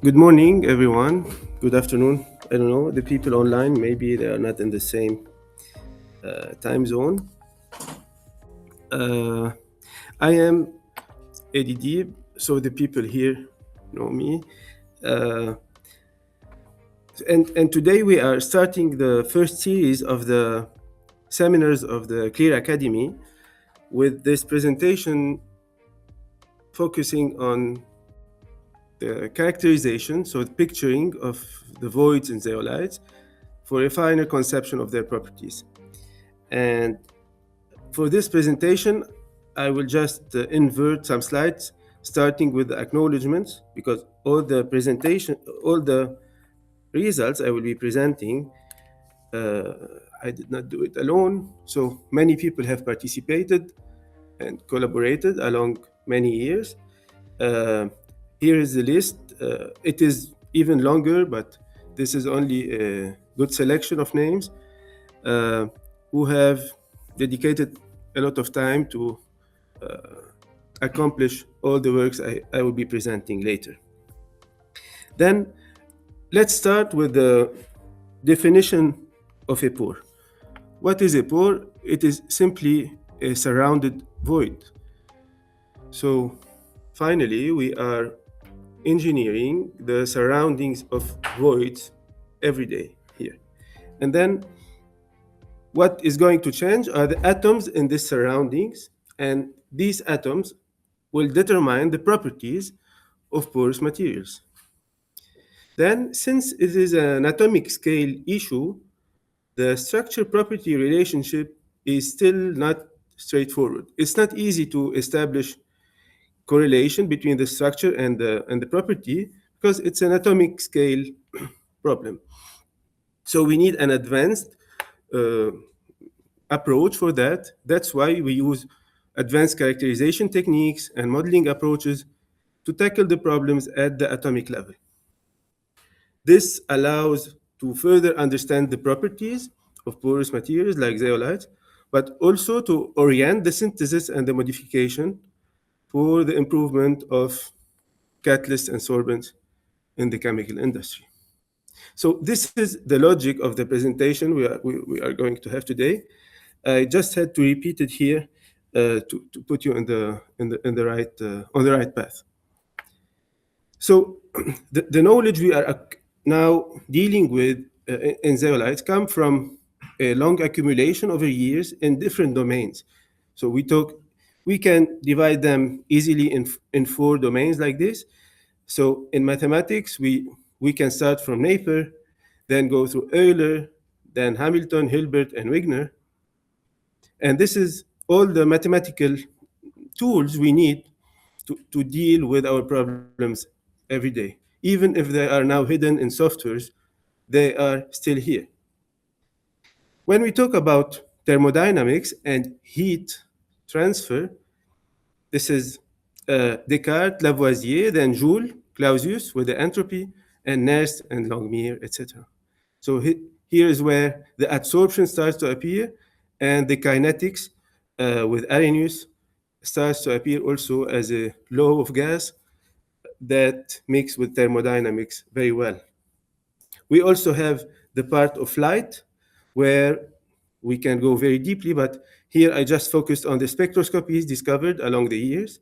Good morning, everyone. Good afternoon. I don't know, the people online, maybe they are not in the same time zone. Uh, I am Eddy Dib, so the people here know me. Uh, and today we are starting the first series of the seminars of the Clear Academy with this presentation focusing on the characterization, so the picturing of the voids in zeolites for a finer conception of their properties. And for this presentation, I will just invert some slides, starting with the acknowledgements, because all the results I will be presenting, I did not do it alone. So many people have participated and collaborated along many years. Here is the list. It is even longer, but this is only a good selection of names who have dedicated a lot of time to accomplish all the works I will be presenting later. Then let's start with the definition of a pore. What is a pore? It is simply a surrounded void. So finally, we are engineering the surroundings of voids every day here. And then what is going to change are the atoms in these surroundings, and these atoms will determine the properties of porous materials. Then, since it is an atomic scale issue, the structure property relationship is still not straightforward. It's not easy to establish correlation between the structure and the property because it's an atomic scale problem. So we need an advanced approach for that. That's why we use advanced characterization techniques and modeling approaches to tackle the problems at the atomic level. This allows to further understand the properties of porous materials like zeolites, but also to orient the synthesis and the modification for the improvement of catalysts and sorbents in the chemical industry. So this is the logic of the presentation we are going to have today. I just had to repeat it here to put you in the right on the right path. So the knowledge we are now dealing with in zeolites come from a long accumulation over years in different domains. So we can divide them easily in four domains like this. So in mathematics, we can start from Napier, then go through Euler, then Hamilton, Hilbert, and Wigner. And this is all the mathematical tools we need to deal with our problems every day. Even if they are now hidden in softwares, they are still here. When we talk about thermodynamics and heat transfer, this is Descartes, Lavoisier, then Joule, Clausius with the entropy, and Nernst and Langmuir, etc. So here is where the adsorption starts to appear, and the kinetics with Arrhenius starts to appear also as a law of gas that mix with thermodynamics very well. We also have the part of light, where we can go very deeply, but here I just focused on the spectroscopies discovered along the years.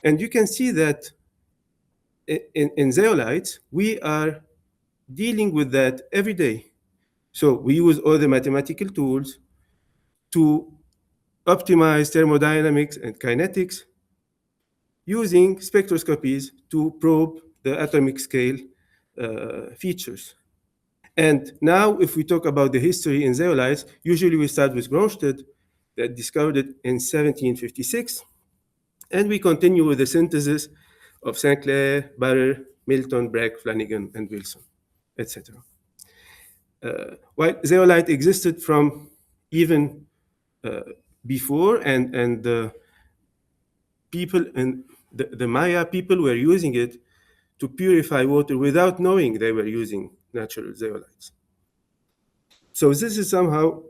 And you can see that in zeolites, we are dealing with that every day. So we use all the mathematical tools to optimize thermodynamics and kinetics using spectroscopies to probe the atomic scale features. And now, if we talk about the history in zeolites, usually we start with Gronsted, that discovered it in 1756, and we continue with the synthesis of Sinclair, Barrer, Milton, Bragg, Flanagan, and Wilson, etc. While zeolite existed from even before, and the people and the Maya people were using it to purify water without knowing they were using natural zeolites. So this is somehow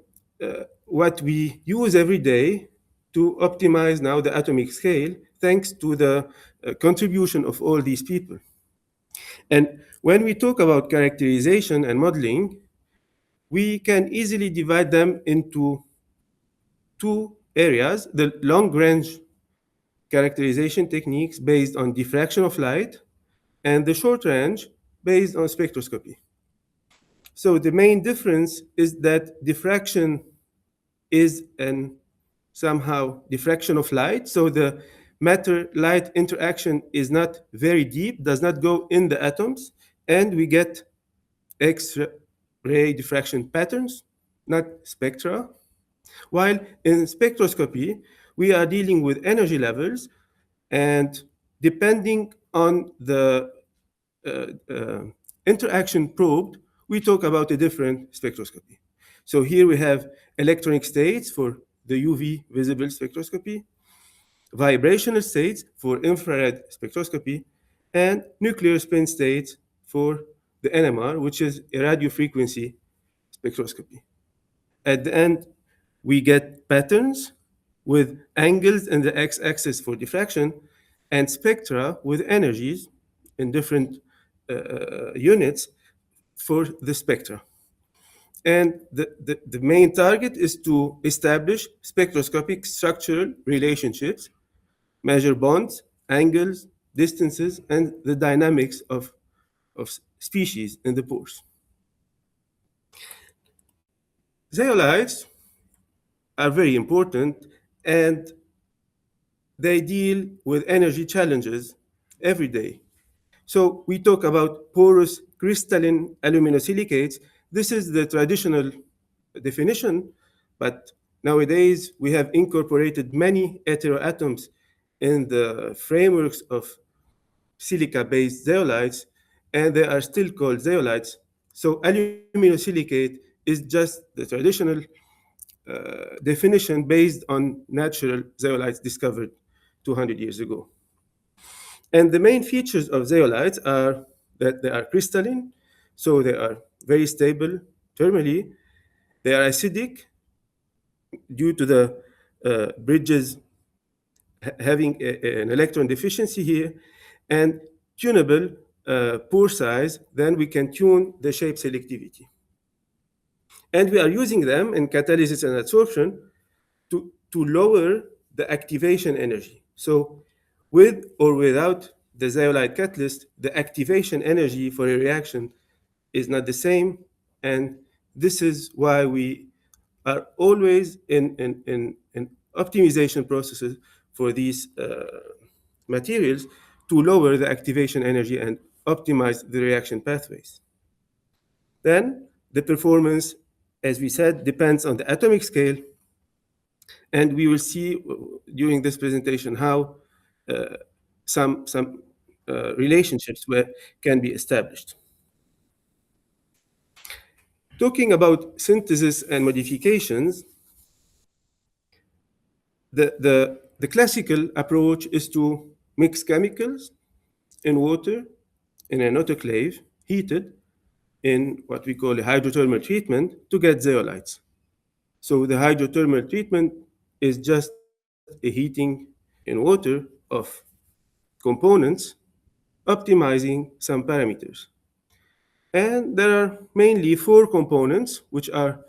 what we use every day to optimize now the atomic scale, thanks to the contribution of all these people. And when we talk about characterization and modeling, we can easily divide them into two areas: the long range characterization techniques based on diffraction of light, and the short range based on spectroscopy. So the main difference is that diffraction is an somehow diffraction of light. So the matter light interaction is not very deep, does not go in the atoms, and we get X-ray diffraction patterns, not spectra. While in spectroscopy, we are dealing with energy levels, and depending on the interaction probed, we talk about a different spectroscopy. So here we have electronic states for the UV visible spectroscopy, vibrational states for infrared spectroscopy, and nuclear spin states for the NMR, which is a radio frequency spectroscopy. At the end, we get patterns with angles in the x-axis for diffraction and spectra with energies in different units for the spectra. And the main target is to establish spectroscopic structural relationships, measure bonds, angles, distances, and the dynamics of species in the pores. Zeolites are very important, and they deal with energy challenges every day. So we talk about porous crystalline aluminosilicates. This is the traditional definition, but nowadays we have incorporated many heteroatoms in the frameworks of silica-based zeolites, and they are still called zeolites. So aluminosilicate is just the traditional definition based on natural zeolites discovered 200 years ago. And the main features of zeolites are that they are crystalline, so they are very stable thermally. They are acidic due to the bridges having an electron deficiency here, and tunable pore size, then we can tune the shape selectivity. And we are using them in catalysis and adsorption to lower the activation energy. So with or without the zeolite catalyst, the activation energy for a reaction is not the same. And this is why we are always in optimization processes for these materials to lower the activation energy and optimize the reaction pathways. Then the performance, as we said, depends on the atomic scale. And we will see during this presentation how some relationships can be established. Talking about synthesis and modifications, the classical approach is to mix chemicals in water in an autoclave, heated in what we call a hydrothermal treatment to get zeolites. So the hydrothermal treatment is just a heating in water of components, optimizing some parameters. And there are mainly four components, which are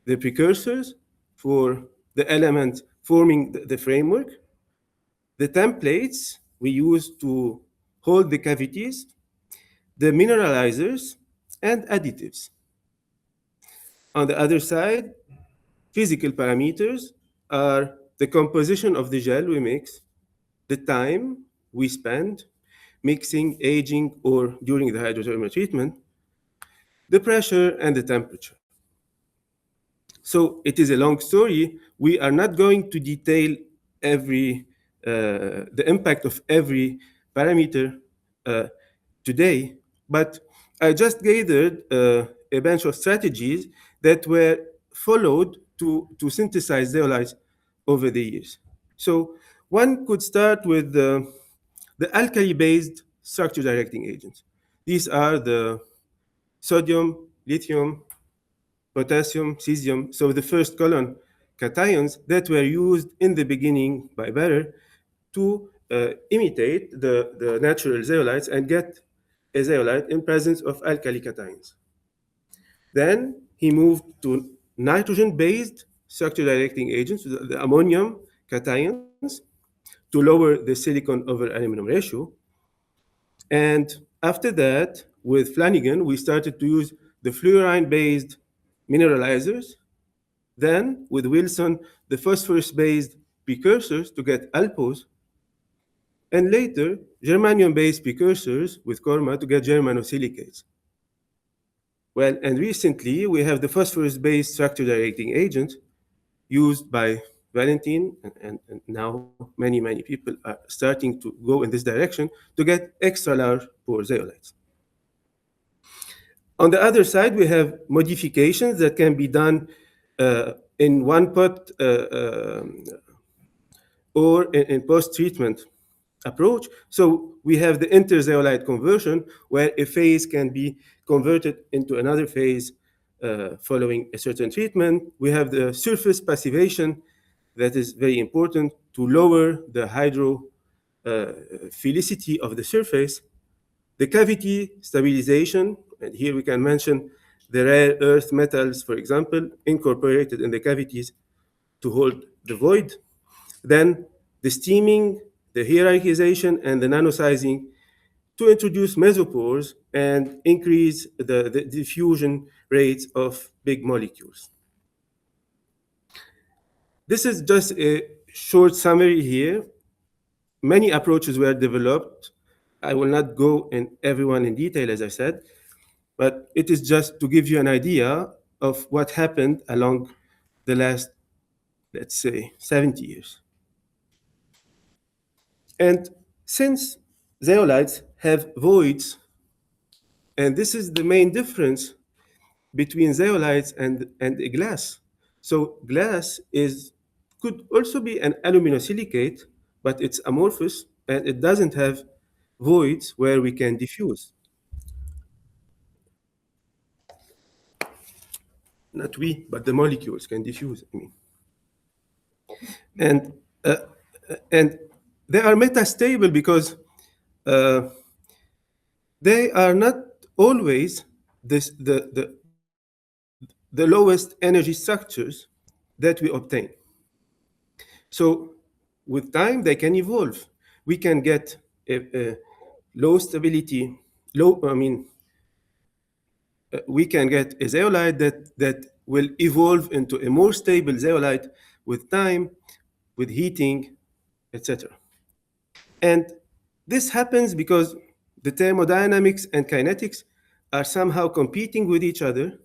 the precursors for the element forming the framework, the templates we use to hold the cavities, the mineralizers, and additives. On the other side, physical parameters are the composition of the gel we mix, the time we spend mixing, aging, or during the hydrothermal treatment, the pressure, and the temperature. So it is a long story. We are not going to detail the impact of every parameter today, but I just gathered a bunch of strategies that were followed to synthesize zeolites over the years. So one could start with the alkali-based structure directing agents. These are the sodium, lithium, potassium, cesium. So the first column cations that were used in the beginning by Barer to imitate the natural zeolites and get a zeolite in presence of alkali cations. Then he moved to nitrogen-based structure directing agents, the ammonium cations, to lower the silicon over aluminum ratio. And after that, with Flanagan, we started to use the fluorine-based mineralizers. Then, with Wilson, the phosphorus-based precursors to get alpos. And later, germanium-based precursors with Korma to get germanosilicates. Well, and recently, we have the phosphorus-based structure directing agent used by Valentin, and now many people are starting to go in this direction to get extra large pore zeolites. On the other side, we have modifications that can be done in one pot or in post-treatment approach. So we have the interzeolite conversion, where a phase can be converted into another phase following a certain treatment. We have the surface passivation that is very important to lower the hydrophilicity of the surface. The cavity stabilization, and here we can mention the rare earth metals, for example, incorporated in the cavities to hold the void. Then the steaming, the hierarchization, and the nanosizing to introduce mesopores and increase the diffusion rates of big molecules. This is just a short summary here. Many approaches were developed. I will not go in everyone in detail, as I said, but it is just to give you an idea of what happened along the last, let's say, 70 years. And since zeolites have voids, and this is the main difference between zeolites and a glass. So glass could also be an aluminosilicate, but it's amorphous and it doesn't have voids where we can diffuse. Not we, but the molecules can diffuse. I mean. And they are metastable because they are not always the lowest energy structures that we obtain. So with time, they can evolve. We can get a low stability, we can get a zeolite that will evolve into a more stable zeolite with time, with heating, etc. And this happens because the thermodynamics and kinetics are somehow competing with each other.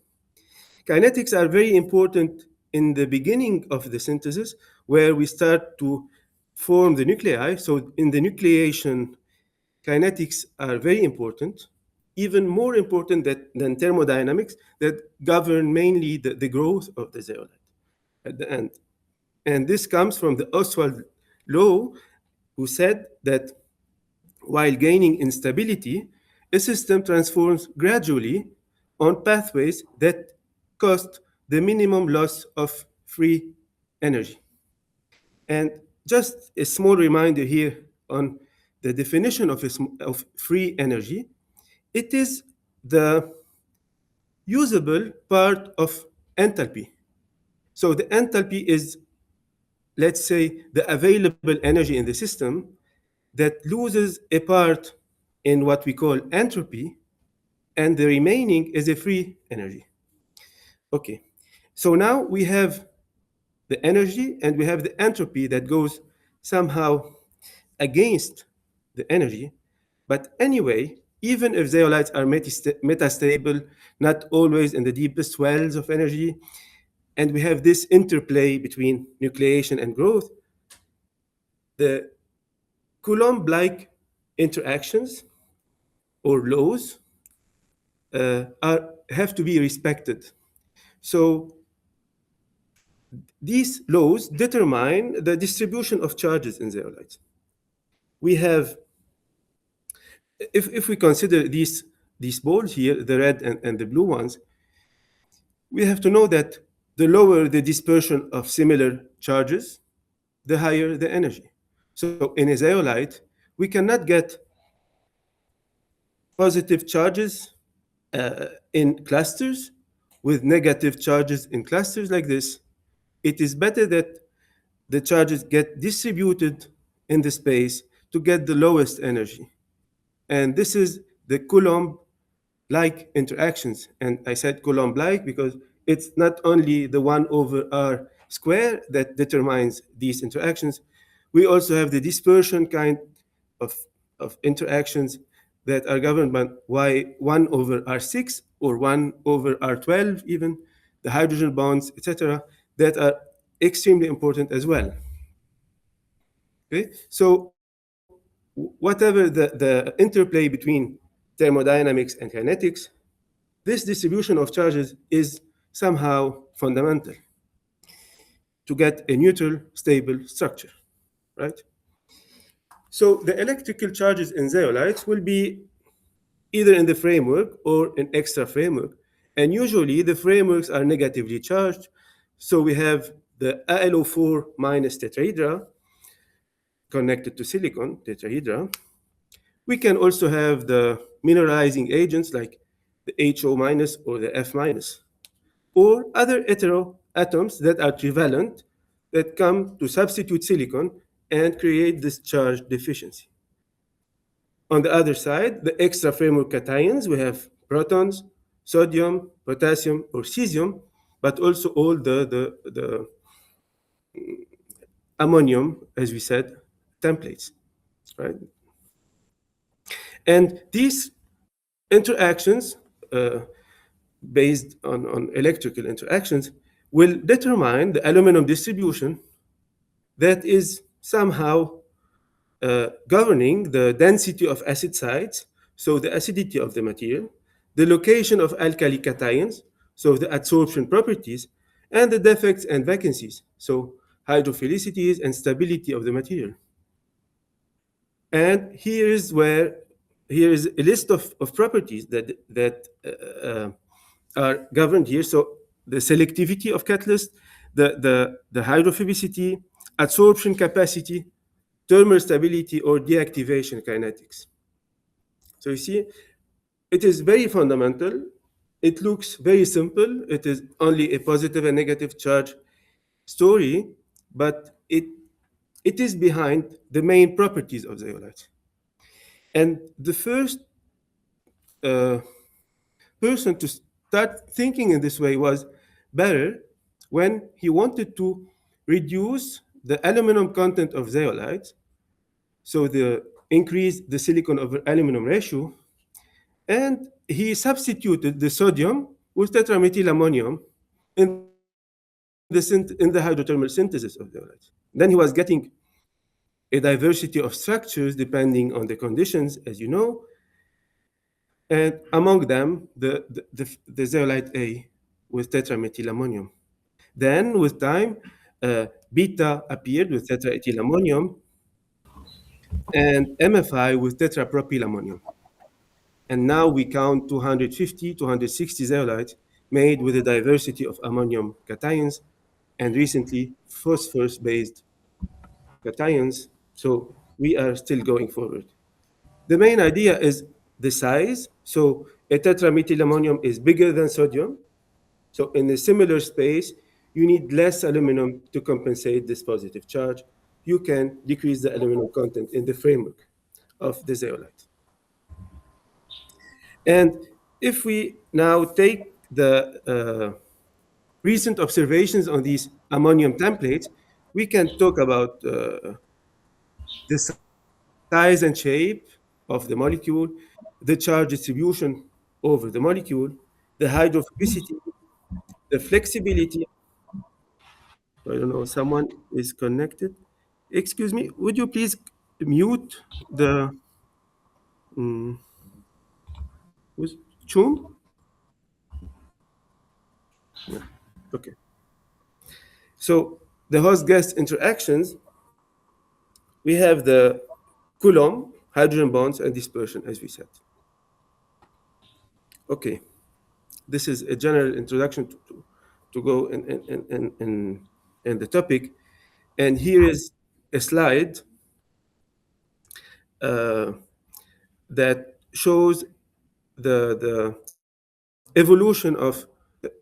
Kinetics are very important in the beginning of the synthesis, where we start to form the nuclei. So in the nucleation, kinetics are very important, even more important than thermodynamics, that govern mainly the growth of the zeolite at the end. And this comes from the Ostwald law, who said that while gaining in stability, a system transforms gradually on pathways that cost the minimum loss of free energy. And just a small reminder here on the definition of free energy. It is the usable part of enthalpy. So the enthalpy is, let's say, the available energy in the system that loses a part in what we call entropy, and the remaining is a free energy. Okay, so now we have the energy and we have the entropy that goes somehow against the energy. But anyway, even if zeolites are metastable, not always in the deepest wells of energy, and we have this interplay between nucleation and growth, the Coulomb-like interactions or laws have to be respected. So these laws determine the distribution of charges in zeolites. We have, if we consider these balls here, the red and the blue ones, we have to know that the lower the dispersion of similar charges, the higher the energy. So in a zeolite, we cannot get positive charges in clusters with negative charges in clusters like this, it is better that the charges get distributed in the space to get the lowest energy. And this is the Coulomb-like interactions. And I said Coulomb-like because it's not only the 1 over r square that determines these interactions. We also have the dispersion kind of, of interactions that are governed by 1 over r6 or 1 over r12 even, the hydrogen bonds, etc., that are extremely important as well. Okay? So whatever the interplay between thermodynamics and kinetics, this distribution of charges is somehow fundamental to get a neutral, stable structure, right? So the electrical charges in zeolites will be either in the framework or in extra framework. And usually the frameworks are negatively charged. So we have the AlO4 minus tetrahedra connected to silicon tetrahedra. We can also have the mineralizing agents like the HO minus or the F minus, or other hetero atoms that are trivalent that come to substitute silicon and create this charge deficiency. On the other side, the extra framework cations, we have protons, sodium, potassium, or cesium, but also all the ammonium, as we said, templates, right? And these interactions, based on electrical interactions, will determine the aluminum distribution that is somehow governing the density of acid sites, so the acidity of the material, the location of alkali cations, so the adsorption properties, and the defects and vacancies, so hydrophilicities and stability of the material. And here is a list of properties that are governed here. So the selectivity of catalyst, the hydrophobicity, adsorption capacity, thermal stability, or deactivation kinetics. So you see, it is very fundamental. It looks very simple. It is only a positive and negative charge story, but it is behind the main properties of zeolite. And the first person to start thinking in this way was Barrer when he wanted to reduce the aluminum content of zeolites, so increase the silicon over aluminum ratio, and he substituted the sodium with tetramethylammonium in the hydrothermal synthesis of zeolites. Then he was getting a diversity of structures depending on the conditions, as you know, and among them, the zeolite A with tetramethylammonium. Then, with time, beta appeared with tetraethylammonium and MFI with tetrapropylammonium. And now we count 250, 260 zeolites made with a diversity of ammonium cations and recently phosphorus-based cations. So we are still going forward. The main idea is the size. So a tetramethylammonium is bigger than sodium. So in a similar space, you need less aluminum to compensate this positive charge. You can decrease the aluminum content in the framework of the zeolite. And if we now take the recent observations on these ammonium templates, we can talk about the size and shape of the molecule, the charge distribution over the molecule, the hydrophobicity, the flexibility. I don't know, someone is connected. Excuse me, would you please mute the who's Chum? Yeah. Okay. So the host-guest interactions, we have the Coulomb, hydrogen bonds, and dispersion, as we said. Okay. This is a general introduction to go in the topic. And here is a slide that shows the evolution of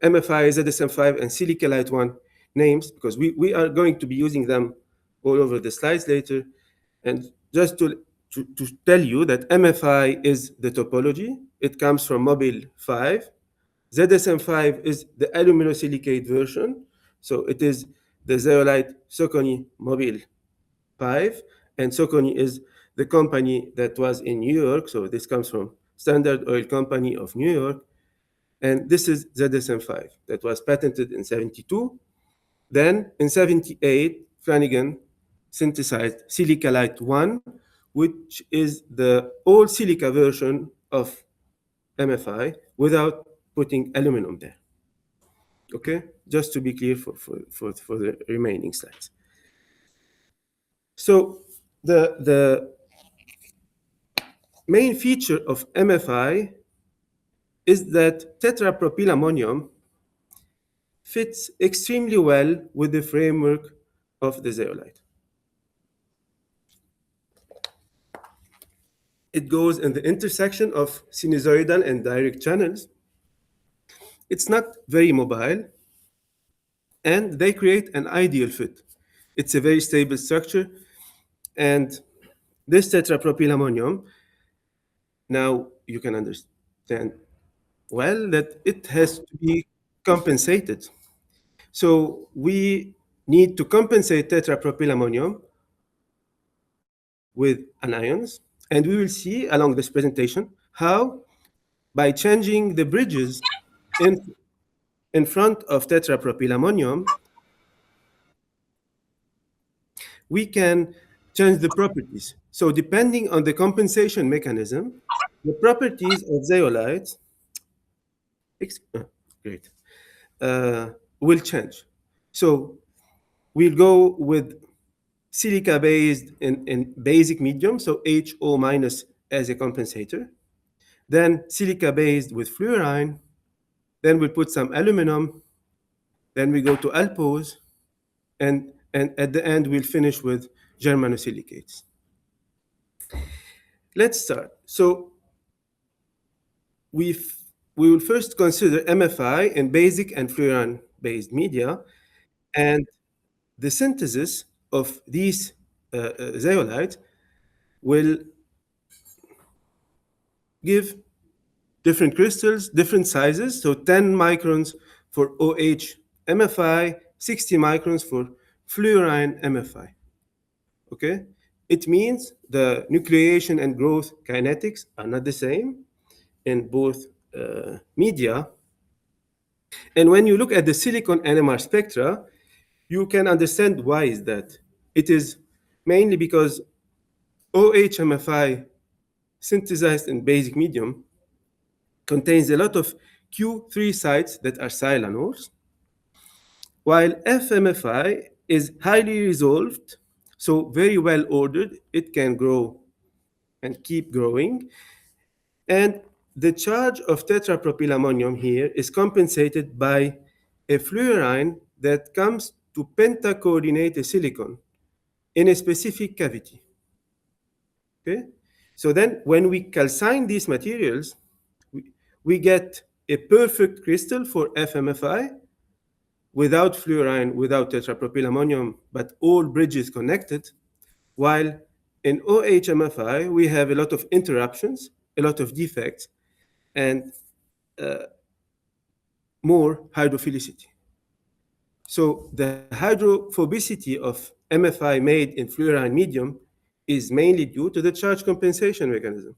MFI, ZSM5, and silicalite 1 names, because we are going to be using them all over the slides later. And just to tell you that MFI is the topology, it comes from mobile 5. ZSM5 is the aluminosilicate version, so it is the zeolite Socony mobile 5, and Socony is the company that was in New York, so this comes from Standard Oil Company of New York, and this is ZSM5 that was patented in 72. Then in 78, Flanagan synthesized silicalite 1, which is the old silica version of MFI without putting aluminum there. Okay, just to be clear for the remaining slides. So the main feature of MFI is that tetrapropylammonium fits extremely well with the framework of the zeolite. It goes in the intersection of sinusoidal and direct channels. It's not very mobile, and they create an ideal fit. It's a very stable structure, and this tetrapropylammonium, now you can understand well that it has to be compensated. So we need to compensate tetrapropylammonium with anions, and we will see along this presentation how, by changing the bridges in front of tetrapropylammonium, we can change the properties. So depending on the compensation mechanism, the properties of zeolites great, will change. So we'll go with silica based in basic medium, so HO minus as a compensator. Then silica based with fluorine. Then we'll put some aluminum. Then we go to alpose. And at the end, we'll finish with germanosilicates. Let's start. So we will first consider MFI in basic and fluorine-based media, and the synthesis of these zeolites will give different crystals, different sizes, so 10 microns for OH MFI, 60 microns for fluorine MFI. Okay? It means the nucleation and growth kinetics are not the same in both media. And when you look at the silicon NMR spectra, you can understand why is that. It is mainly because OH MFI synthesized in basic medium contains a lot of Q3 sites that are silanols, while FMFI is highly resolved, so very well ordered. It can grow and keep growing. And the charge of tetrapropylammonium here is compensated by a fluorine that comes to pentacoordinate a silicon in a specific cavity. Okay? So then when we calcine these materials, we get a perfect crystal for FMFI without fluorine, without tetrapropylammonium, but all bridges connected, while in OHMFI, we have a lot of interruptions, a lot of defects, and more hydrophilicity. So the hydrophobicity of MFI made in fluorine medium is mainly due to the charge compensation mechanism.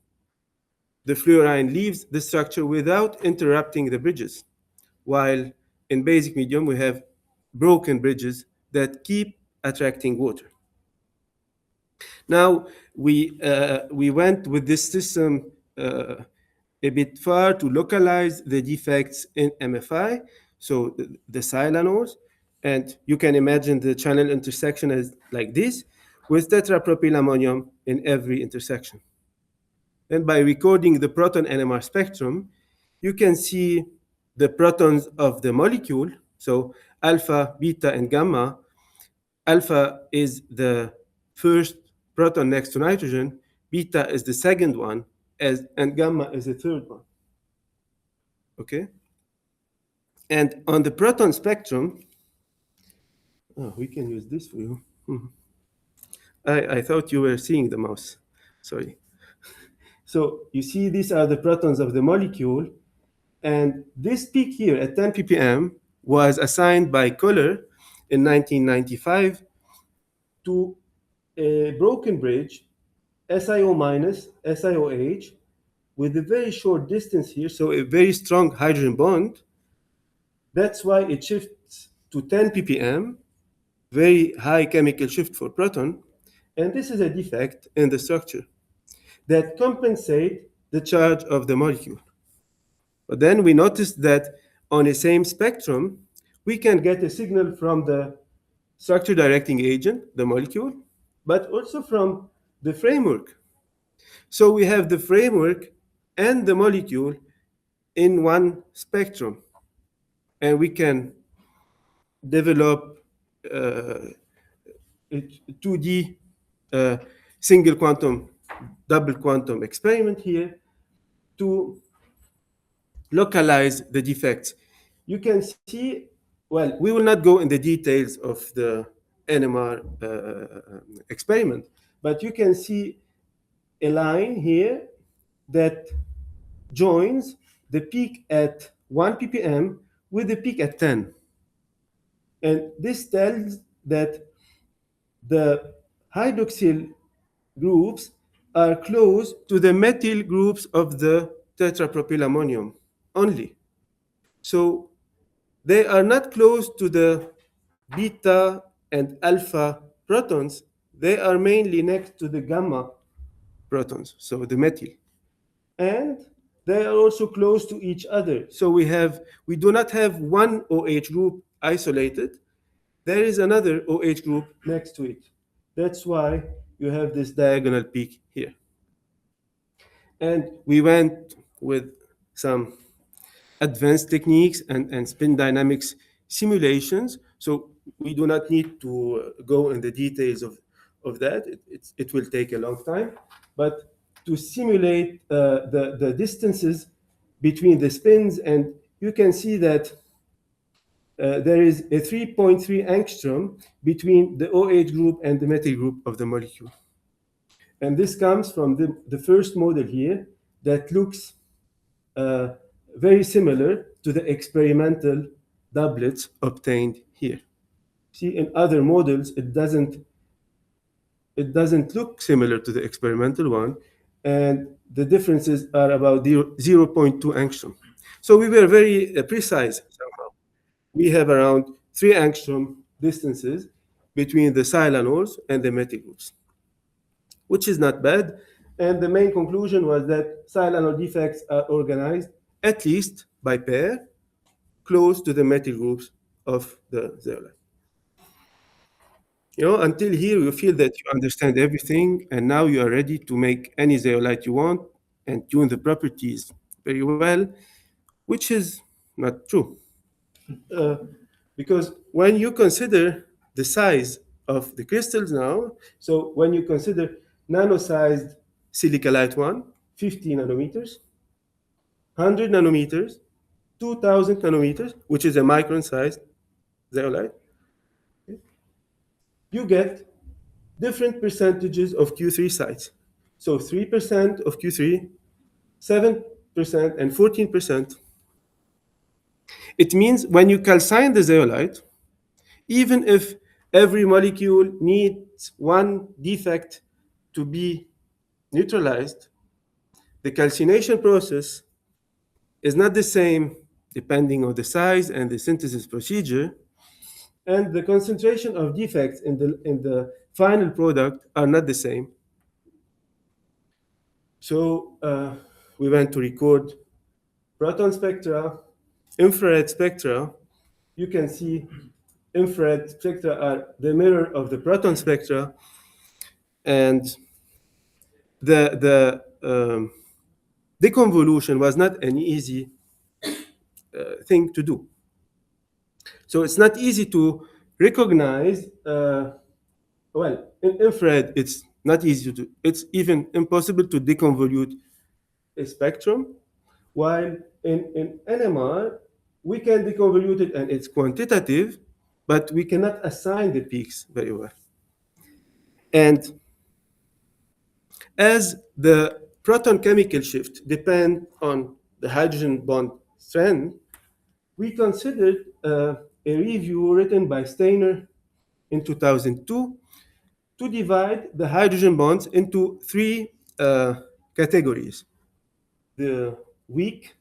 The fluorine leaves the structure without interrupting the bridges, while in basic medium, we have broken bridges that keep attracting water. Now, we went with this system a bit far to localize the defects in MFI, so the silanols, and you can imagine the channel intersection as like this, with tetrapropylammonium in every intersection. And by recording the proton NMR spectrum, you can see the protons of the molecule, so alpha, beta, and gamma. Alpha is the first proton next to nitrogen, beta is the second one, and gamma is the third one. okay? And on the proton spectrum, oh, we can use this for you. I thought you were seeing the mouse. Sorry. So you see these are the protons of the molecule. And this peak here at 10 ppm was assigned by Kohler in 1995 to a broken bridge, SiO minus, SiOH, with a very short distance here, so a very strong hydrogen bond. That's why it shifts to 10 ppm, very high chemical shift for proton. And this is a defect in the structure that compensate the charge of the molecule. But then we noticed that on the same spectrum, we can get a signal from the structure directing agent, the molecule, but also from the framework. So we have the framework and the molecule in one spectrum, and we can develop a 2D single quantum, double quantum experiment here to localize the defects. You can see, well, we will not go in the details of the NMR experiment, but you can see a line here that joins the peak at 1 ppm with the peak at 10. And this tells that the hydroxyl groups are close to the methyl groups of the tetrapropylammonium only. So they are not close to the beta and alpha protons. They are mainly next to the gamma protons, so the methyl. And they are also close to each other. So we do not have one OH group isolated. There is another OH group next to it. That's why you have this diagonal peak here. And we went with some advanced techniques and spin dynamics simulations. So we do not need to go in the details of that. It will take a long time. But to simulate the distances between the spins, and you can see that there is a 3.3 angstrom between the OH group and the methyl group of the molecule. And this comes from the first model here that looks very similar to the experimental doublets obtained here. See, in other models, it doesn't look similar to the experimental one, and the differences are about 0.2 angstrom. So we were very precise somehow. We have around 3 angstrom distances between the silanols and the methyl groups, which is not bad. And the main conclusion was that silanol defects are organized at least by pair close to the methyl groups of the zeolite. Until here, you feel that you understand everything, and now you are ready to make any zeolite you want and tune the properties very well, which is not true. Because when you consider the size of the crystals now, so when you consider nano-sized silicalite 1, 50 nanometers, 100 nanometers, 2000 nanometers, which is a micron-sized zeolite, you get different percentages of Q3 sites. So 3% of Q3, 7%, and 14%. It means when you calcine the zeolite, even if every molecule needs one defect to be neutralized, the calcination process is not the same depending on the size and the synthesis procedure, and the concentration of defects in the final product are not the same. So we went to record proton spectra, infrared spectra. You can see infrared spectra are the mirror of the proton spectra, and the deconvolution was not an easy thing to do. So it's not easy to recognize, well, in infrared, it's not easy to, it's even impossible to deconvolute a spectrum, while in NMR, we can deconvolute it and it's quantitative, but we cannot assign the peaks very well. And as the proton chemical shift depend on the hydrogen bond strength, we considered a review written by Steiner in 2002 to divide the hydrogen bonds into three categories: the weak,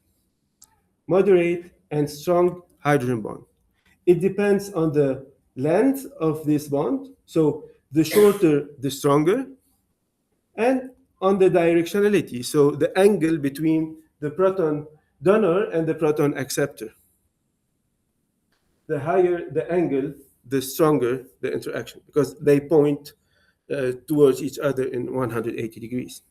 moderate, and strong hydrogen bond. It depends on the length of this bond, so the shorter, the stronger, and on the directionality, so the angle between the proton donor and the proton acceptor. The higher the angle, the stronger the interaction, because they point towards each other in 180 degrees.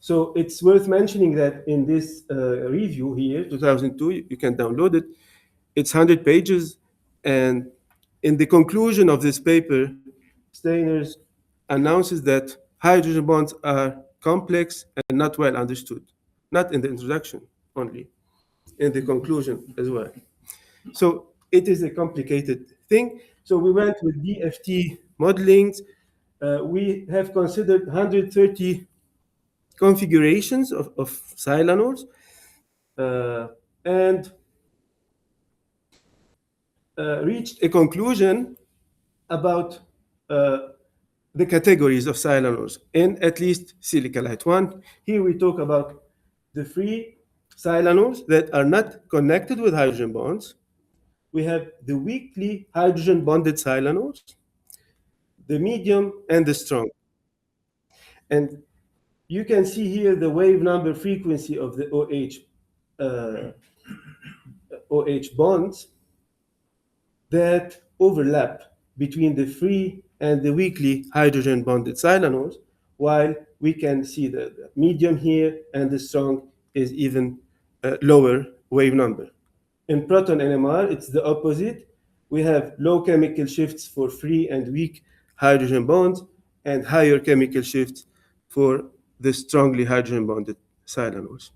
So it's worth mentioning that in this review here, 2002, you can download it. It's 100 pages, and in the conclusion of this paper, Steiners announces that hydrogen bonds are complex and not well understood, not in the introduction only, in the conclusion as well. So it is a complicated thing. So we went with DFT modelings. We have considered 130 configurations of silanors, and reached a conclusion about the categories of silanors in at least silicalite 1. Here we talk about the free silanors that are not connected with hydrogen bonds. We have the weakly hydrogen bonded silanors, the medium, and the strong. And you can see here the wave number frequency of the OH bonds that overlap between the free and the weakly hydrogen bonded silanors, while we can see the medium here and the strong is even lower wave number. In proton NMR, it's the opposite. We have low chemical shifts for free and weak hydrogen bonds and higher chemical shifts for the strongly hydrogen bonded silanors.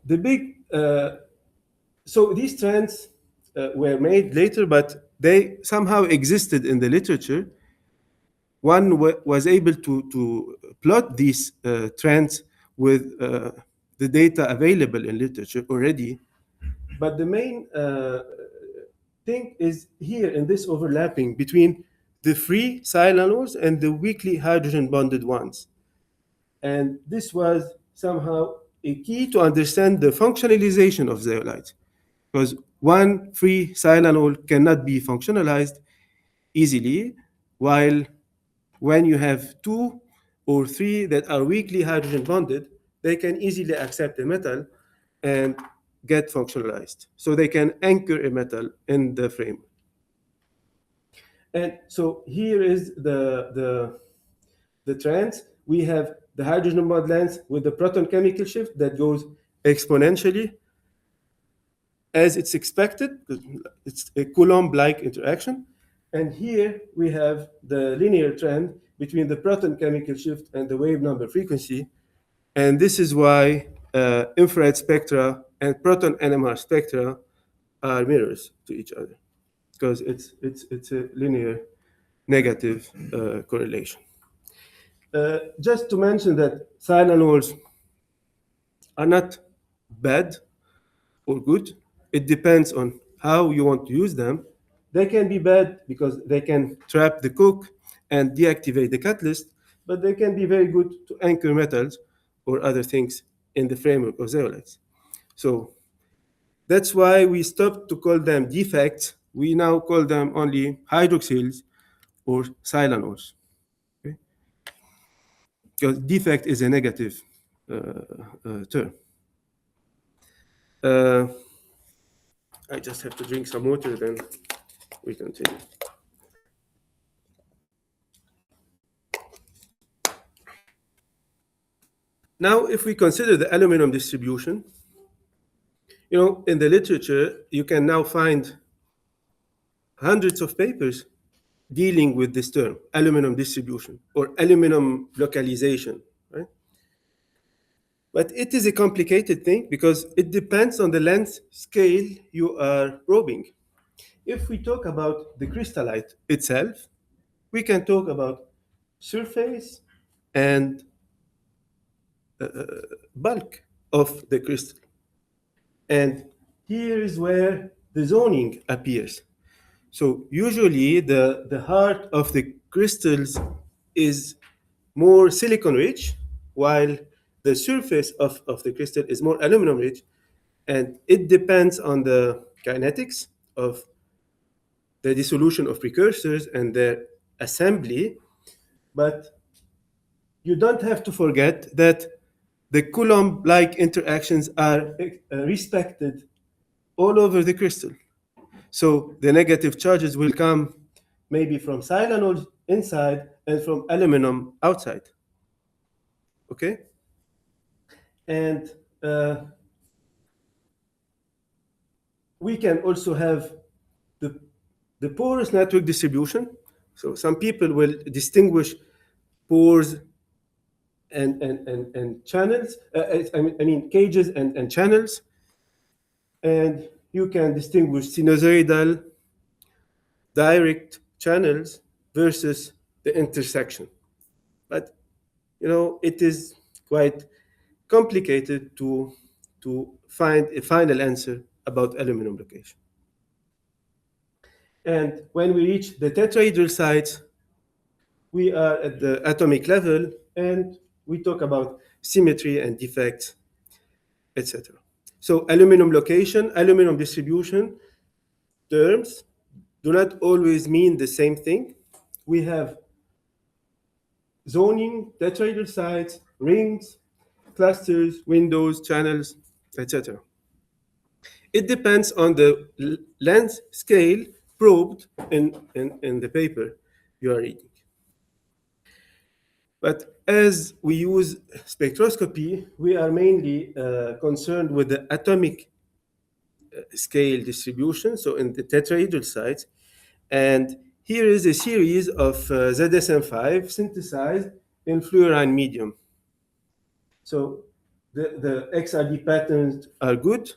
The big, so these trends were made later, but they somehow existed in the literature. One was able to plot these trends with the data available in literature already. But the main thing is here in this overlapping between the free silanors and the weakly hydrogen bonded ones. And this was somehow a key to understand the functionalization of zeolites, because one free silanol cannot be functionalized easily, while when you have two or three that are weakly hydrogen bonded, they can easily accept a metal and get functionalized. So they can anchor a metal in the frame. And so here is the trends. We have the hydrogen bond length with the proton chemical shift that goes exponentially as it's expected. It's a Coulomb-like interaction. And here we have the linear trend between the proton chemical shift and the wave number frequency. And this is why infrared spectra and proton NMR spectra are mirrors to each other, because it's a linear negative correlation. Just to mention that silanols are not bad or good. It depends on how you want to use them. They can be bad because they can trap the coke and deactivate the catalyst, but they can be very good to anchor metals or other things in the framework of zeolites. So that's why we stopped to call them defects. We now call them only hydroxyls or silanols. Okay? Because defect is a negative term. I just have to drink some water, then we continue. Now, if we consider the aluminum distribution, in the literature, you can now find hundreds of papers dealing with this term, aluminum distribution or aluminum localization, right? But it is a complicated thing because it depends on the length scale you are probing. If we talk about the crystallite itself, we can talk about surface and bulk of the crystal. And here is where the zoning appears. So usually the heart of the crystals is more silicon rich, while the surface of the crystal is more aluminum rich. And it depends on the kinetics of the dissolution of precursors and their assembly. But you don't have to forget that the Coulomb-like interactions are respected all over the crystal. So the negative charges will come maybe from silanols inside and from aluminum outside. Okay? And we can also have the porous network distribution. So some people will distinguish pores and channels, I mean cages and channels. And you can distinguish sinusoidal direct channels versus the intersection. But it is quite complicated to find a final answer about aluminum location. And when we reach the tetrahedral sites, we are at the atomic level and we talk about symmetry and defects, etc. So aluminum location, aluminum distribution terms do not always mean the same thing. We have zoning, tetrahedral sites, rings, clusters, windows, channels, etc. It depends on the length scale probed in the paper you are reading. But as we use spectroscopy, we are mainly concerned with the atomic scale distribution, so in the tetrahedral sites. And here is a series of ZSM5 synthesized in fluorine medium. So the XRD patterns are good.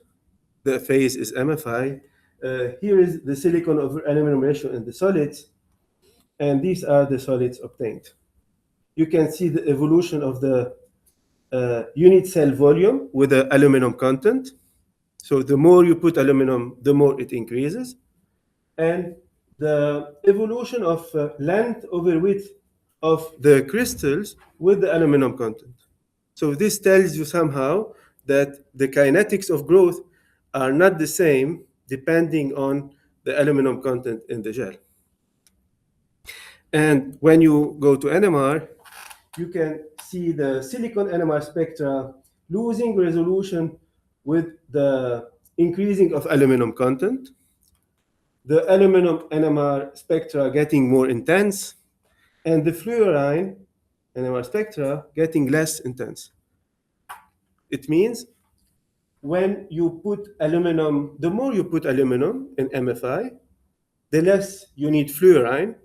The phase is MFI. Here is the silicon over aluminum ratio in the solids. And these are the solids obtained. You can see the evolution of the unit cell volume with the aluminum content. So the more you put aluminum, the more it increases. And the evolution of length over width of the crystals with the aluminum content. So this tells you somehow that the kinetics of growth are not the same depending on the aluminum content in the gel. And when you go to NMR, you can see the silicon NMR spectra losing resolution with the increasing of aluminum content, the aluminum NMR spectra getting more intense, and the fluorine NMR spectra getting less intense. It means when you put aluminum, the more you put aluminum in MFI, the less you need fluorine,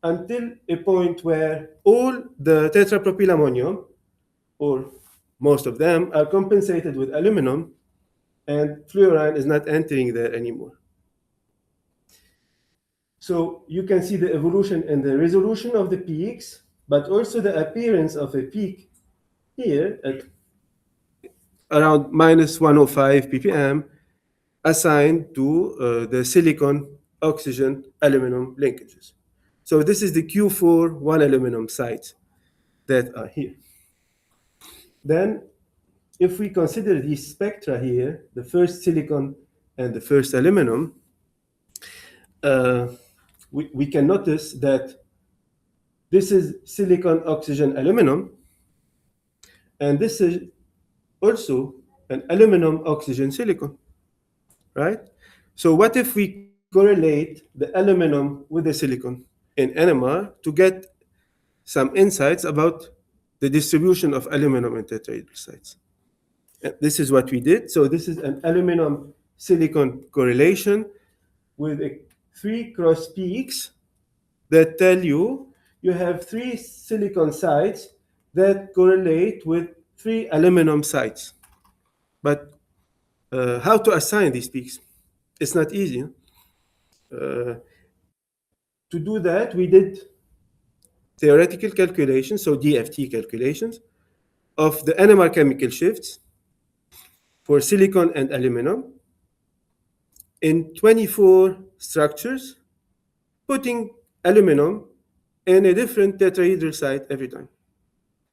until a point where all the tetrapropylammonium, or most of them, are compensated with aluminum, and fluorine is not entering there anymore. So you can see the evolution and the resolution of the peaks, but also the appearance of a peak here at around minus 105 ppm, assigned to the silicon oxygen aluminum linkages. So this is the Q4 1 aluminum sites that are here. Then if we consider these spectra here, the first silicon and the first aluminum, we can notice that this is silicon oxygen aluminum, and this is also an aluminum oxygen silicon, right? So what if we correlate the aluminum with the silicon in NMR to get some insights about the distribution of aluminum in tetrahedral sites? And this is what we did. So this is an aluminum silicon correlation with 3 cross peaks that tell you have 3 silicon sites that correlate with 3 aluminum sites. But how to assign these peaks? It's not easy. To do that, we did theoretical calculations, so DFT calculations, of the NMR chemical shifts for silicon and aluminum in 24 structures, putting aluminum in a different tetrahedral site every time.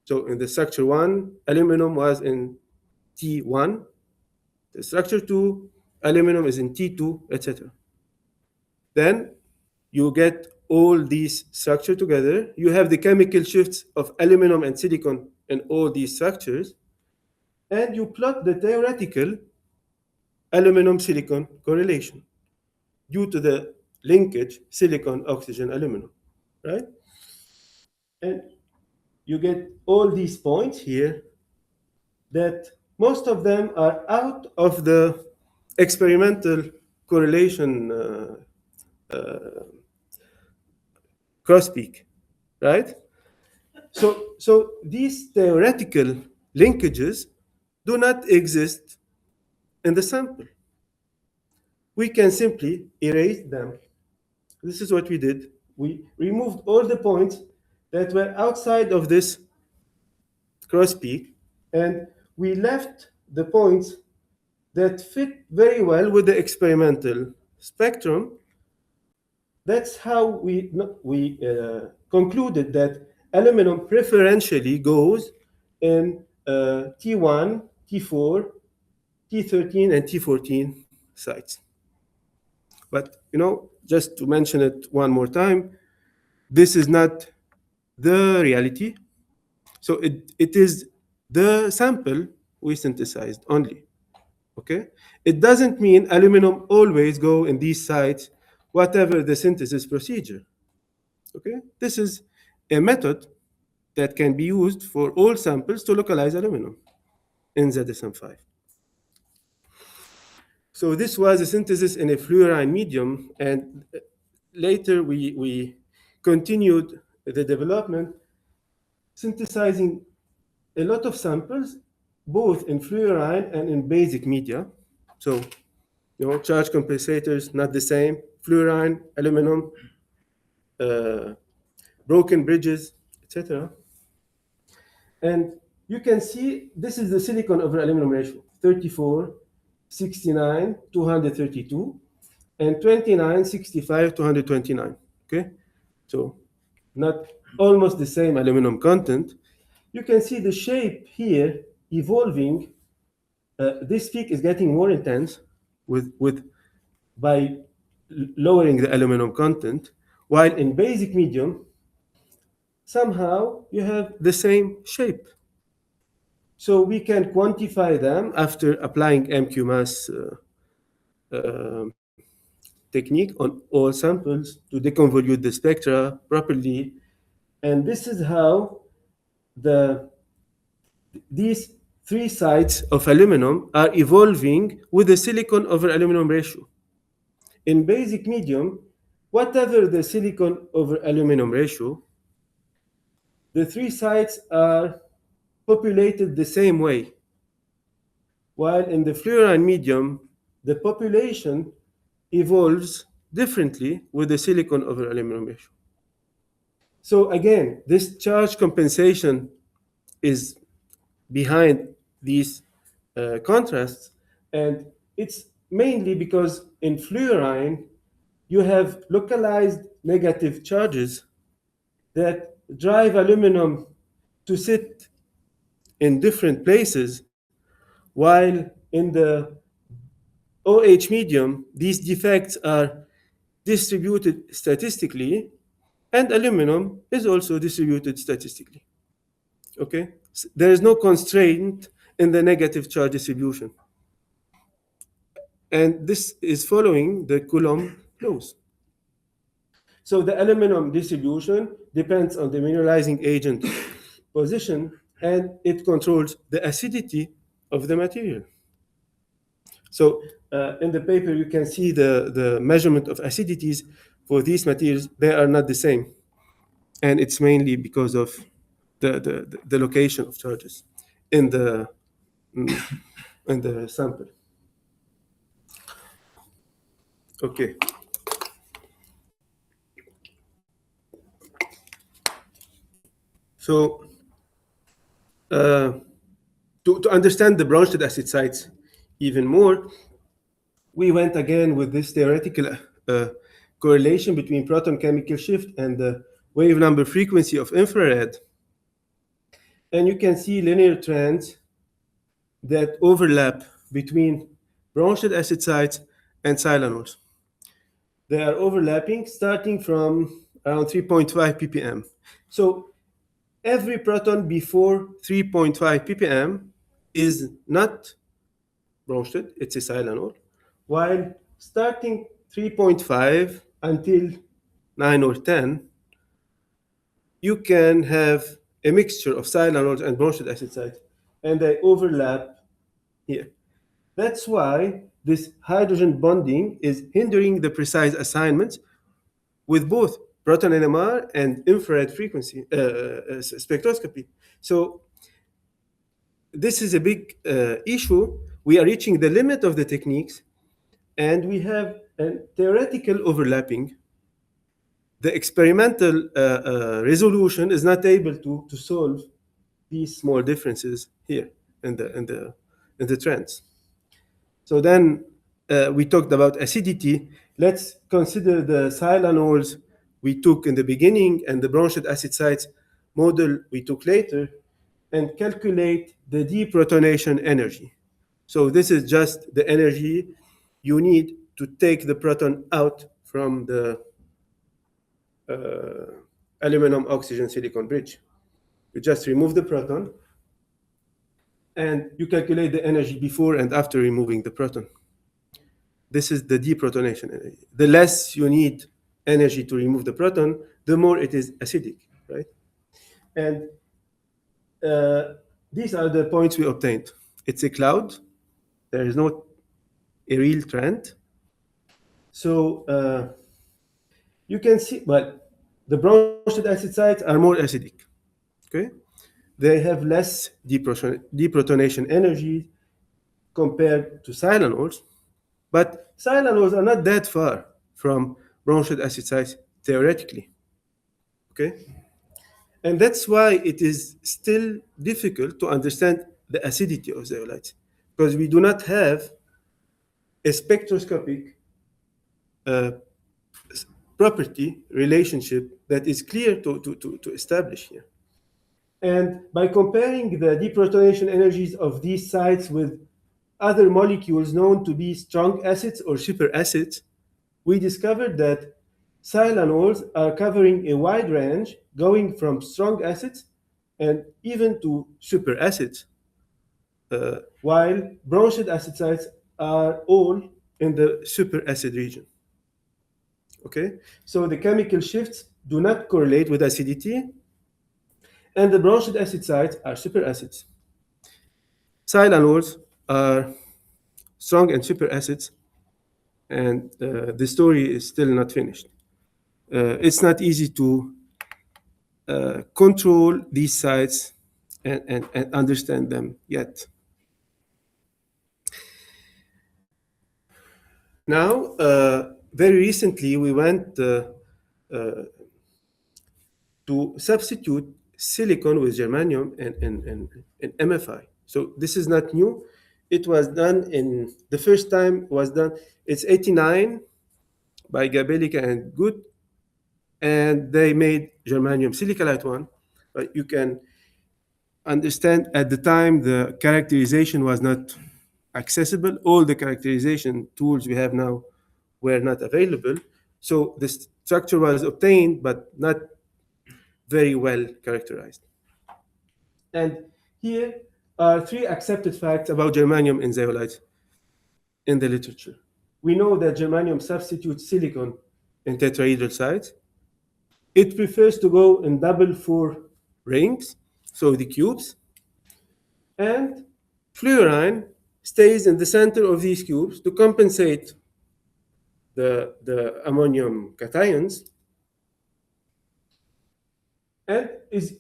So in the structure 1, aluminum was in T1. The structure 2, aluminum is in T2, etc. Then you get all these structures together. You have the chemical shifts of aluminum and silicon in all these structures, and you plot the theoretical aluminum-silicon correlation due to the linkage silicon-oxygen-aluminum, right? And you get all these points here that most of them are out of the experimental correlation cross peak, right? So these theoretical linkages do not exist in the sample. We can simply erase them. This is what we did. We removed all the points that were outside of this cross peak, and we left the points that fit very well with the experimental spectrum. That's how we concluded that aluminum preferentially goes in T1, T4, T13, and T14 sites. But just to mention it one more time, this is not the reality. So it is the sample we synthesized only. Okay? It doesn't mean aluminum always go in these sites, whatever the synthesis procedure. Okay? This is a method that can be used for all samples to localize aluminum in ZSM5. So this was a synthesis in a fluorine medium, and later we continued the development synthesizing a lot of samples, both in fluorine and in basic media. So, charge compensators, not the same, fluorine, aluminum, broken bridges, etc. And you can see this is the silicon over aluminum ratio, 34, 69, 232, and 29, 65, 229. Okay, so not almost the same aluminum content. You can see the shape here evolving. This peak is getting more intense by lowering the aluminum content, while in basic medium, somehow you have the same shape. So we can quantify them after applying MQ-mass technique on all samples to deconvolute the spectra properly. And this is how these 3 sites of aluminum are evolving with the silicon over aluminum ratio. In basic medium, whatever the silicon over aluminum ratio, the 3 sites are populated the same way. While in the fluorine medium, the population evolves differently with the silicon over aluminum ratio. So again, this charge compensation is behind these contrasts, and it's mainly because in fluorine, you have localized negative charges that drive aluminum to sit in different places, while in the OH medium, these defects are distributed statistically, and aluminum is also distributed statistically. Okay? There is no constraint in the negative charge distribution. And this is following the Coulomb laws. So the aluminum distribution depends on the mineralizing agent position, and it controls the acidity of the material. So in the paper, you can see the measurement of acidities for these materials. They are not the same. And it's mainly because of the location of charges. in the in the sample. Okay. So uh, to understand the branched acid sites even more, we went again with this theoretical correlation between proton chemical shift and the wave number frequency of infrared. And you can see linear trends that overlap between branched acid sites and silanols. They are overlapping starting from around 3.5 ppm. So every proton before 3.5 ppm is not branched, it's a silanol, while starting 3.5 until 9 or 10, you can have a mixture of silanols and branched acid sites, and they overlap here. That's why this hydrogen bonding is hindering the precise assignment with both proton NMR and infrared frequency spectroscopy. So this is a big issue. We are reaching the limit of the techniques, and we have a theoretical overlapping. The experimental resolution is not able to solve these small differences here in the trends. So then we talked about acidity. Let's consider the silanols we took in the beginning and the branched acid sites model we took later and calculate the deprotonation energy. So this is just the energy you need to take the proton out from the aluminum oxygen silicon bridge. You just remove the proton and you calculate the energy before and after removing the proton. This is the deprotonation energy. The less you need energy to remove the proton, the more it is acidic, right? And these are the points we obtained. It's a cloud. There is no a real trend. So you can see, but the branched acid sites are more acidic. Okay, they have less deprotonation energy compared to silanols, but silanols are not that far from branched acid sites theoretically. Okay, and that's why it is still difficult to understand the acidity of zeolites because we do not have a spectroscopic uh, property relationship that is clear to establish here. And by comparing the deprotonation energies of these sites with other molecules known to be strong acids or superacids, we discovered that silanols are covering a wide range, going from strong acids and even to superacids, while branched acid sites are all in the superacid region. Okay, so the chemical shifts do not correlate with acidity, and the branched acid sites are superacids. Silanols are strong and superacids, and the story is still not finished. It's not easy to control these sites and understand them yet. Now, very recently, we went to substitute silicon with germanium and MFI. So this is not new. It was done in the first time was done. It's 89 by Gabellica and Good, and they made germanium silicalite one. But you can understand at the time the characterization was not accessible. All the characterization tools we have now were not available. So the structure was obtained, but not very well characterized. And here are three accepted facts about germanium in zeolites in the literature. We know that germanium substitutes silicon in tetrahedral sites. It prefers to go in double four rings, so the cubes, and fluorine stays in the center of these cubes to compensate the ammonium cations and is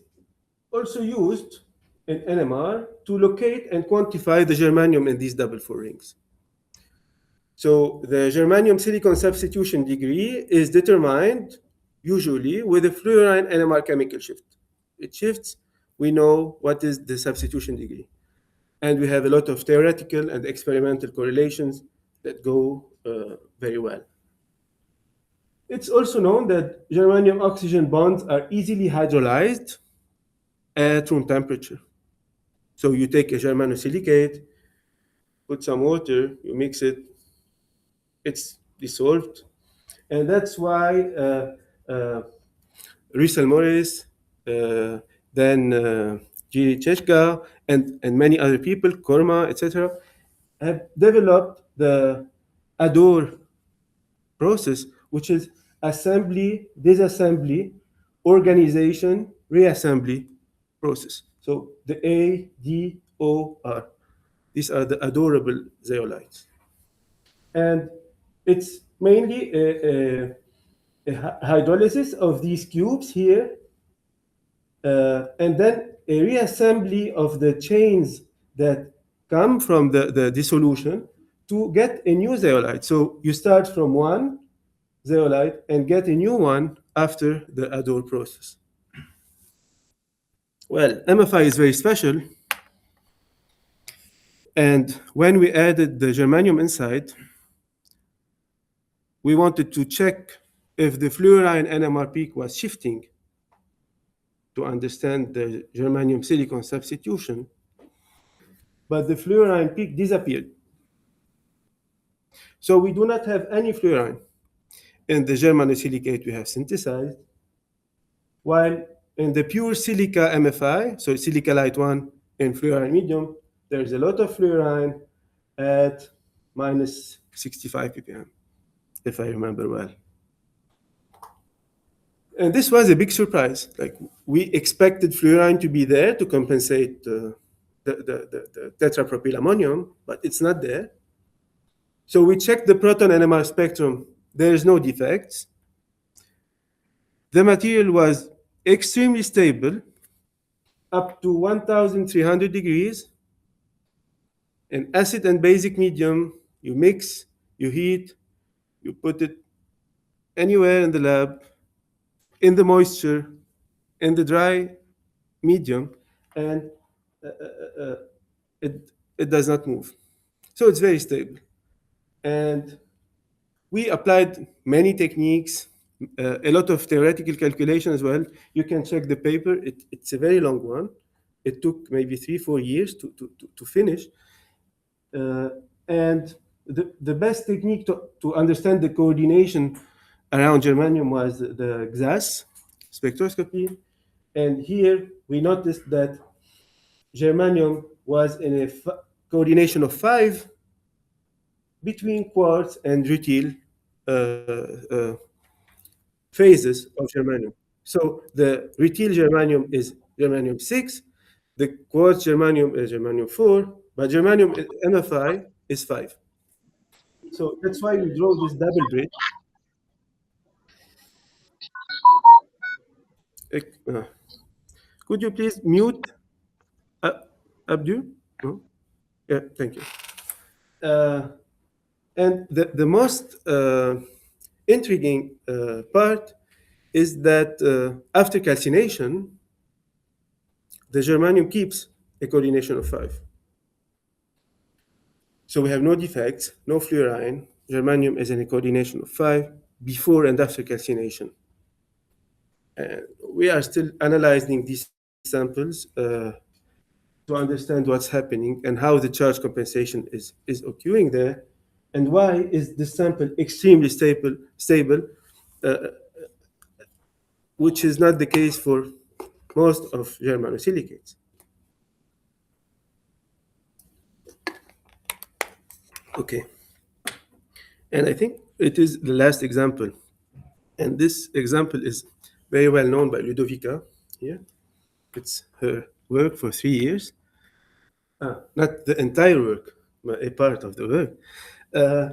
also used in NMR to locate and quantify the germanium in these double 4 rings. So the germanium silicon substitution degree is determined usually with a fluorine NMR chemical shift. It shifts, we know what is the substitution degree. And we have a lot of theoretical and experimental correlations that go very well. It's also known that germanium oxygen bonds are easily hydrolyzed at room temperature. So you take a germanosilicate, put some water, you mix it, it's dissolved. And that's why Russell Morris, then Giri Cheshka, and many other people, Korma, etc., have developed the ADOR process, which is assembly, disassembly, organization, reassembly process. So the ADOR, these are the adorable zeolites. And it's mainly a hydrolysis of these cubes here, and then a reassembly of the chains that come from the dissolution to get a new zeolite. So you start from one zeolite and get a new one after the ADOR process. Well, MFI is very special. And when we added the germanium inside, we wanted to check if the fluorine NMR peak was shifting to understand the germanium silicon substitution, but the fluorine peak disappeared. So we do not have any fluorine in the germanosilicate we have synthesized, while in the pure silica MFI, so silica light 1 in fluorine medium, there's a lot of fluorine at minus 65 ppm, if I remember well. And this was a big surprise. Like, we expected fluorine to be there to compensate the tetrapropyl ammonium, but it's not there. So we checked the proton NMR spectrum. There is no defects. The material was extremely stable, up to 1,300 degrees. An acid and basic medium, you mix, you heat, you put it anywhere in the lab, in the moisture, in the dry medium, and it does not move. So it's very stable. And we applied many techniques, a lot of theoretical calculation as well. You can check the paper. It's a very long one. It took maybe 3-4 years to finish. And the best technique to understand the coordination around germanium was the XAS spectroscopy. And here we noticed that germanium was in a coordination of 5 between quartz and rutyl phases of germanium. So the rutyl germanium is germanium 6, the quartz germanium is germanium 4, but germanium MFI is 5. So that's why we draw this double bridge. Could you please mute Abdu? No? Yeah, thank you. And the most intriguing part is that after calcination, the germanium keeps a coordination of 5. So we have no defects, no fluorine. Germanium is in a coordination of 5 before and after calcination. We are still analyzing these samples to understand what's happening and how the charge compensation is occurring there, and why is this sample extremely stable, which is not the case for most of germanosilicates. Okay, and I think it is the last example, and this example is very well known by Ludovica here. It's her work for 3 years. Not the entire work, but a part of the work.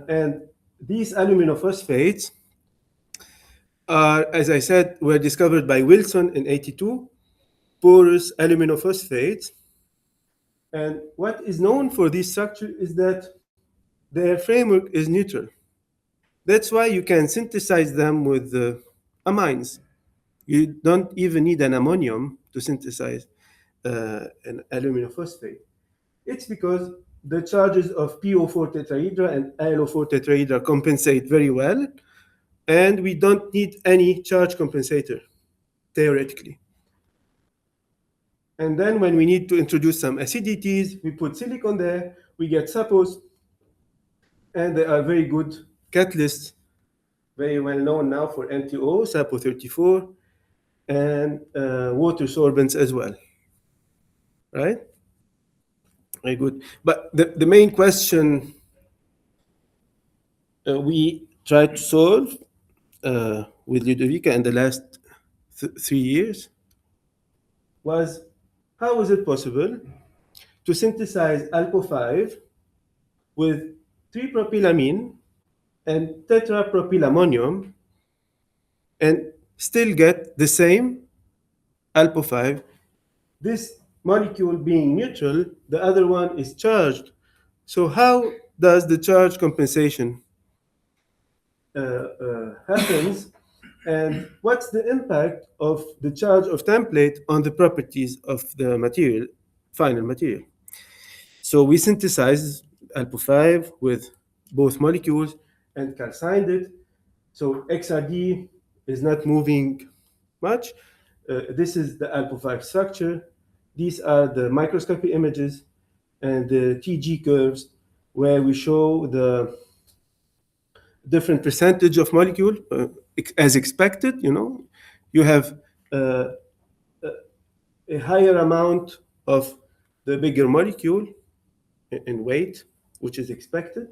And these aluminophosphates are, as I said, were discovered by Wilson in '82, porous aluminophosphates. And what is known for this structure is that their framework is neutral. That's why you can synthesize them with amines. You don't even need an ammonium to synthesize an aluminum phosphate. It's because the charges of PO4 tetrahedra and ILO4 tetrahedra compensate very well, and we don't need any charge compensator, theoretically. And then when we need to introduce some acidities, we put silicon there, we get sappos, and they are very good catalysts, very well known now for NTO, SAPO 34, and water sorbents as well, right? Very good. But the main question we tried to solve with Ludovica in the last 3 years was how is it possible to synthesize alpo5 with 3-propylamine and tetrapropylammonium and still get the same alpo5. This molecule being neutral, the other one is charged. So how does the charge compensation happens, and what's the impact of the charge of template on the properties of the material, final material? So we synthesized alpo5 with both molecules and calcined it. So XRD is not moving much. This is the alpo5 structure. These are the microscopy images and the TG curves where we show the different percentage of molecule as expected. You have a higher amount of the bigger molecule in weight, which is expected.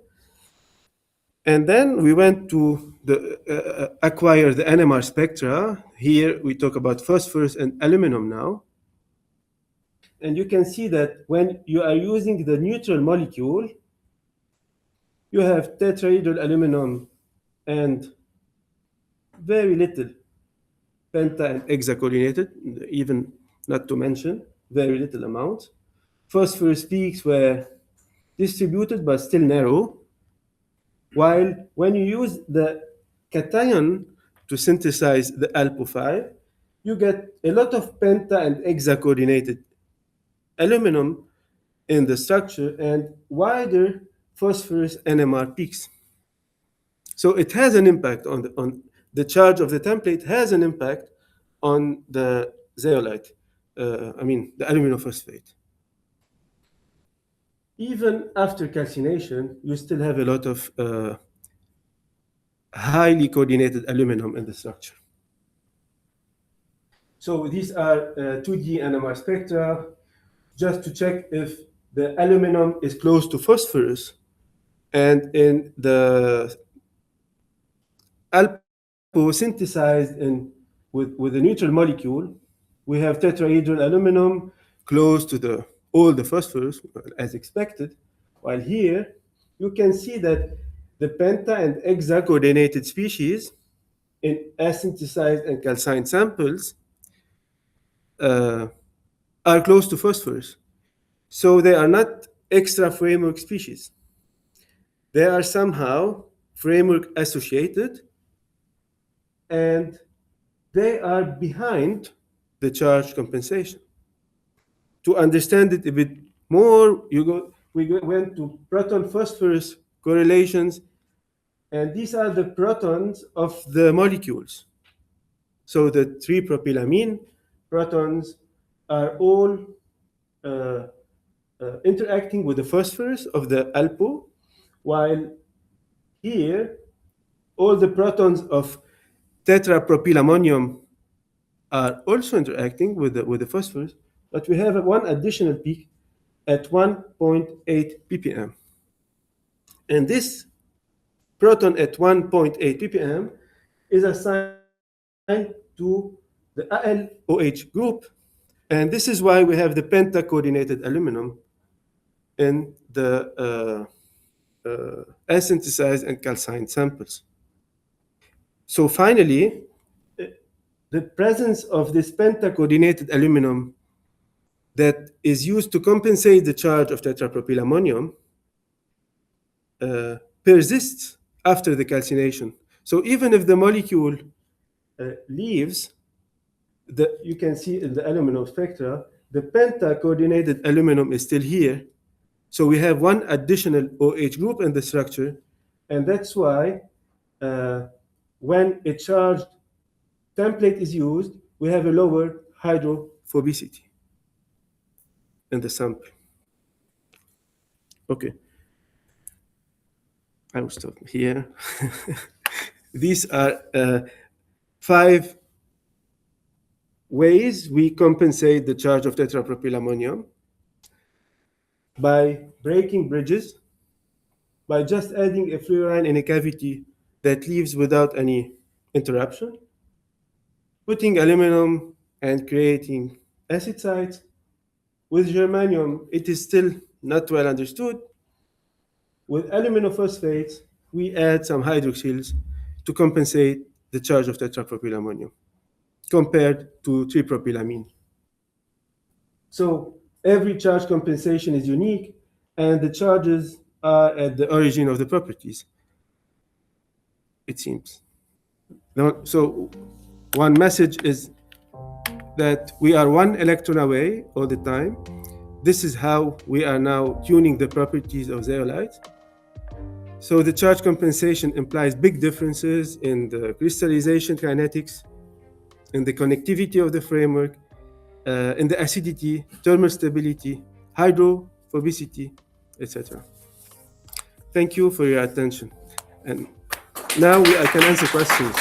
And then we went to acquire the NMR spectra. Here we talk about phosphorus and aluminum now. And you can see that when you are using the neutral molecule, you have tetrahedral aluminum and very little penta and hexacoordinated, even not to mention, very little amount. Phosphorus peaks were distributed but still narrow, while when you use the cation to synthesize the alpo5, you get a lot of penta and hexacoordinated aluminum in the structure and wider phosphorus NMR peaks. So it has an impact on the charge of the template has an impact on the zeolite, the aluminum phosphate. Even after calcination, you still have a lot of highly coordinated aluminum in the structure. So these are 2D NMR spectra, just to check if the aluminum is close to phosphorus. And in the alpo synthesized with a neutral molecule, we have tetrahedral aluminum close to all the phosphorus as expected, while here you can see that the penta and hexa coordinated species in asynthesized and calcined samples are close to phosphorus. So they are not extra framework species. They are somehow framework associated, and they are behind the charge compensation. To understand it a bit more, we went to proton phosphorus correlations, and these are the protons of the molecules. So the 3-propylamine protons are all interacting with the phosphorus of the alpo, while here all the protons of tetrapropylammonium are also interacting with the phosphorus, but we have one additional peak at 1.8 ppm. And this proton at 1.8 ppm is assigned to the ALOH group, and this is why we have the penta-coordinated aluminum in the asynthesized and calcined samples. So finally, the presence of this penta-coordinated aluminum that is used to compensate the charge of tetrapropyl ammonium persists after the calcination. So even if the molecule leaves, you can see in the aluminum spectra, the penta-coordinated aluminum is still here. So we have one additional OH group in the structure, and that's why when a charged template is used, we have a lower hydrophobicity in the sample. Okay. I will stop here. These are 5 ways we compensate the charge of tetrapropyl ammonium: by breaking bridges, by just adding a fluorine in a cavity that leaves without any interruption, putting aluminum and creating acid sites. With germanium, it is still not well understood. With aluminophosphates, we add some hydroxyls to compensate the charge of tetrapropyl ammonium compared to tripropylamine. So every charge compensation is unique, and the charges are at the origin of the properties, it seems. So one message is that we are one electron away all the time. This is how we are now tuning the properties of zeolites. So the charge compensation implies big differences in the crystallization kinetics, in the connectivity of the framework, in the acidity, thermal stability, hydrophobicity, etc. Thank you for your attention. And now I can answer questions.